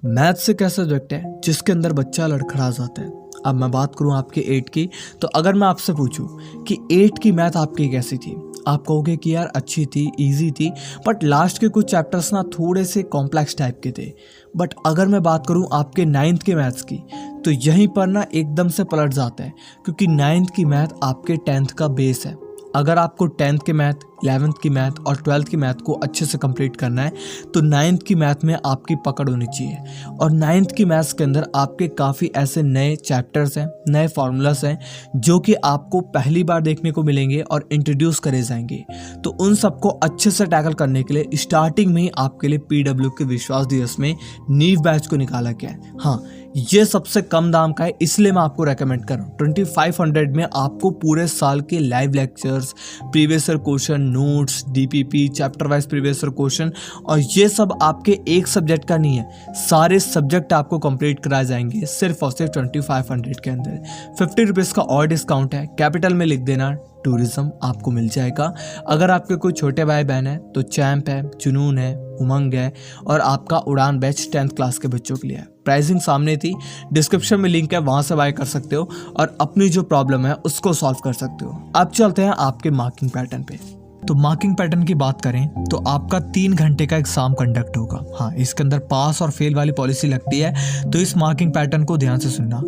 Maths एक ऐसा subject है जिसके अंदर बच्चा लड़खड़ा जाता है। अब मैं बात करूं आपके 8 की, तो अगर मैं आपसे पूछूं कि 8 की मैथ आपकी कैसी थी, आप कहोगे कि यार अच्छी थी, इजी थी, बट लास्ट के कुछ चैप्टर्स ना थोड़े से कॉम्प्लेक्स टाइप के थे। बट अगर मैं बात करूं आपके 9th के मैथ्स की, तो यहीं पर ना एकदम से पलट जाता है, क्योंकि 9th की मैथ आपके 10th का बेस है। अगर आपको 10th के मैथ, 11th की मैथ और 12th की मैथ को अच्छे से कंप्लीट करना है, तो 9th की मैथ में आपकी पकड़ होनी चाहिए। और 9th की मैथ्स के अंदर आपके काफ़ी ऐसे नए चैप्टर्स हैं, नए फार्मूलास हैं, जो कि आपको पहली बार देखने को मिलेंगे और इंट्रोड्यूस करे जाएंगे। तो उन सबको अच्छे से टैकल करने के लिए स्टार्टिंग में ही आपके लिए PW के विश्वास दिवस में नीव बैच को निकाला गया है। हाँ, ये सबसे कम दाम का है, इसलिए मैं आपको रेकमेंड कर रहा हूँ। 2500 में आपको पूरे साल के live lectures, previous year question, notes, DPP, chapter wise previous year question, और ये सब आपके एक सब्जेक्ट का नहीं है, सारे सब्जेक्ट आपको कंप्लीट कराए जाएंगे सिर्फ और सिर्फ 2500 के अंदर। 50 रुपीज़ का और डिस्काउंट है, कैपिटल में लिख देना टूरिज्म, आपको मिल जाएगा। अगर आपके कोई छोटे भाई बहन है तो चैम्प है, जुनून है, उमंग है, और आपका उड़ान बैच 10th क्लास के बच्चों के लिए है। प्राइसिंग सामने थी, डिस्क्रिप्शन में लिंक है, वहां से बाय कर सकते हो और अपनी जो प्रॉब्लम है उसको सॉल्व कर सकते हो। अब चलते हैं आपके मार्किंग पैटर्न पे। तो मार्किंग पैटर्न की बात करें तो आपका 3 घंटे का एग्जाम कंडक्ट होगा। हाँ, इसके अंदर पास और फेल वाली पॉलिसी लगती है, तो इस मार्किंग पैटर्न को ध्यान से सुनना।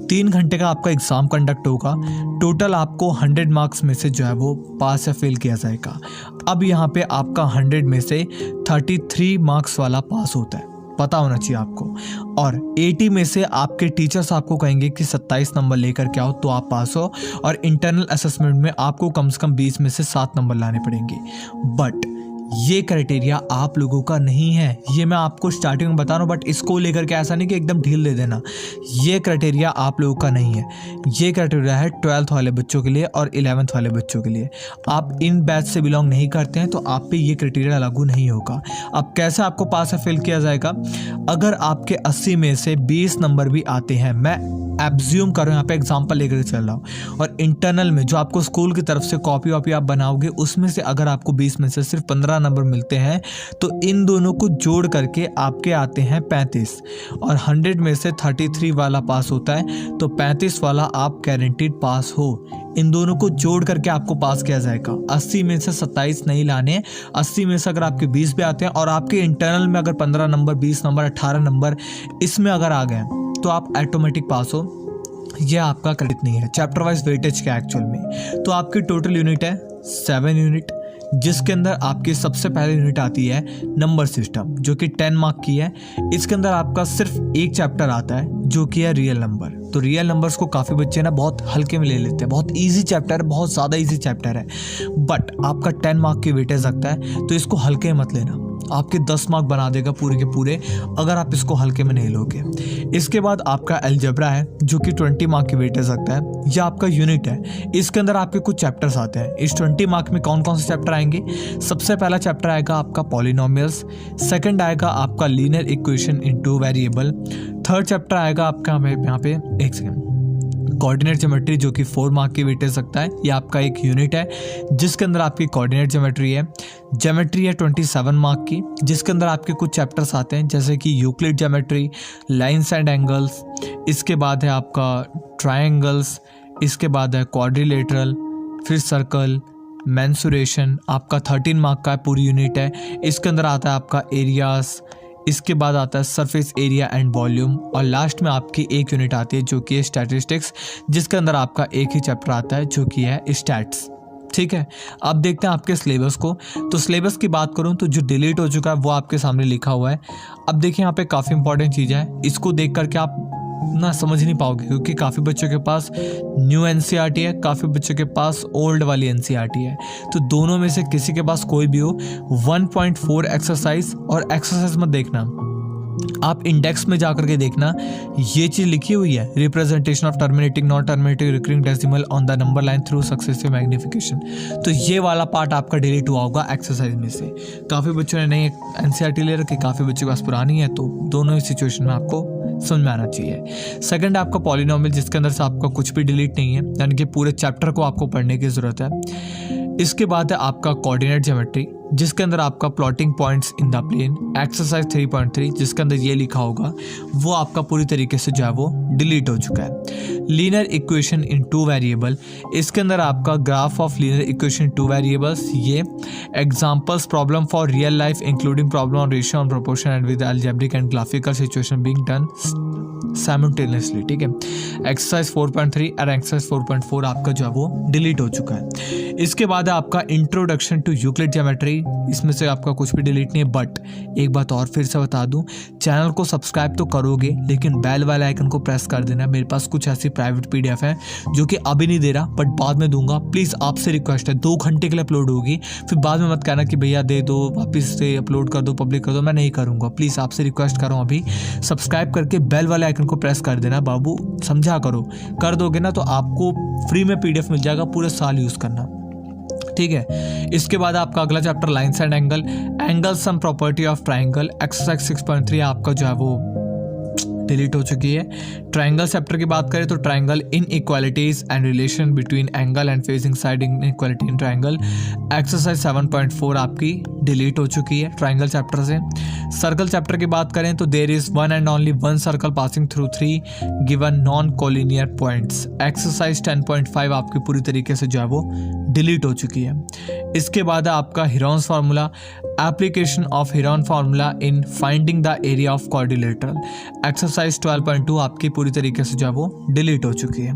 3 घंटे का आपका एग्जाम कंडक्ट होगा। टोटल आपको 100 मार्क्स में से जो है वो पास या फेल किया जाएगा। अब यहाँ पे आपका 100 में से 33 मार्क्स वाला पास होता है, पता होना चाहिए आपको। और 80 में से आपके टीचर्स आपको कहेंगे कि 27 नंबर लेकर के आओ तो आप पास हो, और इंटरनल असेसमेंट में आपको कम से कम 20 में से 7 नंबर लाने पड़ेंगे। बट ये क्राइटेरिया आप लोगों का नहीं है, ये मैं आपको स्टार्टिंग में बता रहा हूँ, बट इसको लेकर के ऐसा नहीं कि एकदम ढील दे देना। ये क्राइटेरिया आप लोगों का नहीं है, ये क्राइटेरिया है 12th वाले बच्चों के लिए और 11th वाले बच्चों के लिए। आप इन बैच से बिलोंग नहीं करते हैं तो आप पे ये क्राइटेरिया लागू नहीं होगा। अब कैसे आपको पास या फेल किया जाएगा? अगर आपके 80 में से 20 नंबर भी आते हैं, मैं एब्ज्यूम कर रहा हूँ, यहाँ पे एग्जाम्पल लेकर चल रहा हूँ, और इंटरनल में जो आपको स्कूल की तरफ से कॉपी वॉपी आप बनाओगे, उसमें से अगर आपको 20 में से सिर्फ 15 नंबर मिलते हैं, तो इन दोनों को जोड़ करके आपके आते हैं 35, और 100 में से 33 वाला पास होता है, तो 35 वाला आप गारंटीड पास हो। इन दोनों को जोड़ करके आपको पास किया जाएगा। 80 में से 27 नहीं लाने, 80 में से अगर आपके 20 भी आते हैं, और आपके इंटरनल में अगर 15 नंबर, 20 नंबर, 18 नंबर इसमें अगर आ गए तो आप ऑटोमेटिक पास हो। ये आपका क्रेडिट नहीं है, चैप्टर वाइज वेटेज क्या एक्चुअल में। तो आपकी टोटल यूनिट है 7 यूनिट, जिसके अंदर आपकी सबसे पहले यूनिट आती है नंबर सिस्टम, जो कि 10 मार्क की है। इसके अंदर आपका सिर्फ एक चैप्टर आता है जो कि है रियल नंबर। तो रियल नंबर्स को काफ़ी बच्चे ना बहुत हल्के में ले लेते हैं, बहुत इजी चैप्टर है, बहुत ज़्यादा इजी चैप्टर है, बट आपका 10 मार्क की वेटेज लगता है, तो इसको हल्के मत लेना, आपके 10 मार्क बना देगा पूरे के पूरे अगर आप इसको हल्के में नहीं लोगे। इसके बाद आपका अलजेब्रा है, जो कि 20 मार्क की वेटेज रखता है। यह आपका यूनिट है, इसके अंदर आपके कुछ चैप्टर्स आते हैं। इस 20 मार्क में कौन कौन से चैप्टर आएंगे? सबसे पहला चैप्टर आएगा आपका पॉलिनोमियल्स, सेकंड आएगा आपका linear equation into variable, third chapter आएगा आपका यहाँ पे एक सेकंड कोऑर्डिनेट ज्योमेट्री, जो कि 4 मार्क की वेटेज सकता है। ये आपका एक यूनिट है जिसके अंदर आपकी कोऑर्डिनेट ज्योमेट्री है। ज्योमेट्री है 27 मार्क की, जिसके अंदर आपके कुछ चैप्टर्स आते हैं, जैसे कि Euclid geometry, lines and angles, इसके बाद है आपका ट्रायंगल्स, इसके बाद है क्वाड्रिलेटरल, फिर सर्कल, मेंसुरेशन। आपका 13 मार्क का पूरी यूनिट है। इसके अंदर आता है आपका एरियाज, इसके बाद आता है सरफेस एरिया एंड वॉल्यूम, और लास्ट में आपकी एक यूनिट आती है जो कि है स्टैटिस्टिक्स, जिसके अंदर आपका एक ही चैप्टर आता है जो कि है स्टैट्स। ठीक है, अब देखते हैं आपके सिलेबस को। तो सिलेबस की बात करूं तो जो डिलीट हो चुका है वो आपके सामने लिखा हुआ है। अब देखिए यहाँ पे काफ़ी इंपॉर्टेंट चीज़ है, इसको देख करके आप ना समझ नहीं पाओगे, क्योंकि काफ़ी बच्चों के पास न्यू NCERT है, काफ़ी बच्चों के पास ओल्ड वाली NCERT है। तो दोनों में से किसी के पास कोई भी हो, 1.4 एक्सरसाइज, और एक्सरसाइज मत देखना, आप इंडेक्स में जाकर के देखना, ये चीज़ लिखी हुई है, representation of terminating, non terminating, recurring decimal on the number line through successive magnification. तो ये वाला पार्ट आपका डिलीट हुआ होगा एक्सरसाइज में से। काफ़ी बच्चों ने नई NCERT ले रखी, काफ़ी बच्चों के पास पुरानी है, तो दोनों ही सिचुएशन में आपको समझ में आना चाहिए। सेकंड आपका पॉलिनोमियल, जिसके अंदर से आपका कुछ भी डिलीट नहीं है, यानी कि पूरे चैप्टर को आपको पढ़ने की ज़रूरत है। इसके बाद है आपका कोऑर्डिनेट ज्योमेट्री, जिसके अंदर आपका plotting points in the plane, exercise 3.3 जिसके अंदर ये लिखा होगा वो आपका पूरी तरीके से जो है वो डिलीट हो चुका है। लीनियर इक्वेशन इन 2 वेरिएबल, इसके अंदर आपका graph of linear equation 2 variables, ये examples problem for real life including problem on ratio on proportion and with algebraic and graphical situation being done simultaneously, ठीक है। एक्सरसाइज 4.3 और एक्सरसाइज 4.4 आपका जो है वो डिलीट हो चुका है। इसके बाद है आपका इंट्रोडक्शन टू यूक्लिड ज्योमेट्री, इसमें से आपका कुछ भी डिलीट नहीं है। बट एक बात और फिर से बता दूं, चैनल को सब्सक्राइब तो करोगे लेकिन बेल वाले आइकन को प्रेस कर देना। मेरे पास कुछ ऐसी प्राइवेट PDF है जो कि अभी नहीं दे रहा बट बाद में दूंगा। प्लीज़ आपसे रिक्वेस्ट है, 2 घंटे के लिए अपलोड होगी, फिर बाद में मत कहना कि भैया दे दो वापस से अपलोड कर दो, पब्लिक कर दो, मैं नहीं करूँगा। प्लीज़ आपसे रिक्वेस्ट कर रहा हूँ, अभी सब्सक्राइब करके बेल वाले आइकन को प्रेस कर देना बाबू, समझा करो। कर दोगे ना तो आपको फ्री में PDF मिल जाएगा, पूरे साल यूज़ करना, ठीक है। इसके बाद आपका अगला chapter lines and angle sum property of triangle, exercise 6.3 आपका जो है वो डिलीट हो चुकी है। ट्राइंगल चैप्टर की बात करें तो triangle inequalities and relation between angle and facing side inequality in triangle, exercise 7.4 आपकी डिलीट हो चुकी है ट्राइंगल चैप्टर से। सर्कल चैप्टर की बात करें तो there is one and only one circle passing through 3 given non collinear points, exercise 10.5 आपकी पूरी तरीके से जो है वो डिलीट हो चुकी है। इसके बाद है आपका Heron's formula, application of Heron formula in finding the area of quadrilateral, exercise 12.2 आपकी पूरी तरीके से जो है वो डिलीट हो चुकी है।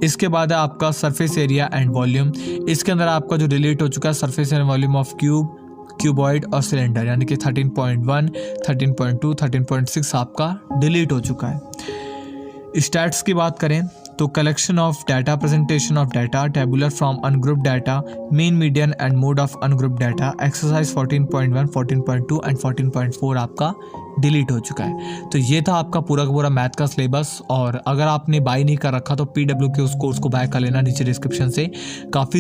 इसके बाद है आपका सरफेस एरिया एंड वॉल्यूम, इसके अंदर आपका जो डिलीट हो चुका है surface and volume of cuboid और सिलेंडर, यानी कि 13.1, 13.2, 13.6 आपका डिलीट हो चुका है। स्टैट्स की बात करें तो collection of data, presentation of data, tabular from ungroup data, mean median and mode of ungroup data, exercise 14.1, 14.2 and 14.4 आपका डिलीट हो चुका है। तो ये था आपका पूरा का पूरा मैथ का सिलेबस, और अगर आपने बाय नहीं कर रखा तो PW के उस कोर्स को बाय कर लेना नीचे डिस्क्रिप्शन से, काफ़ी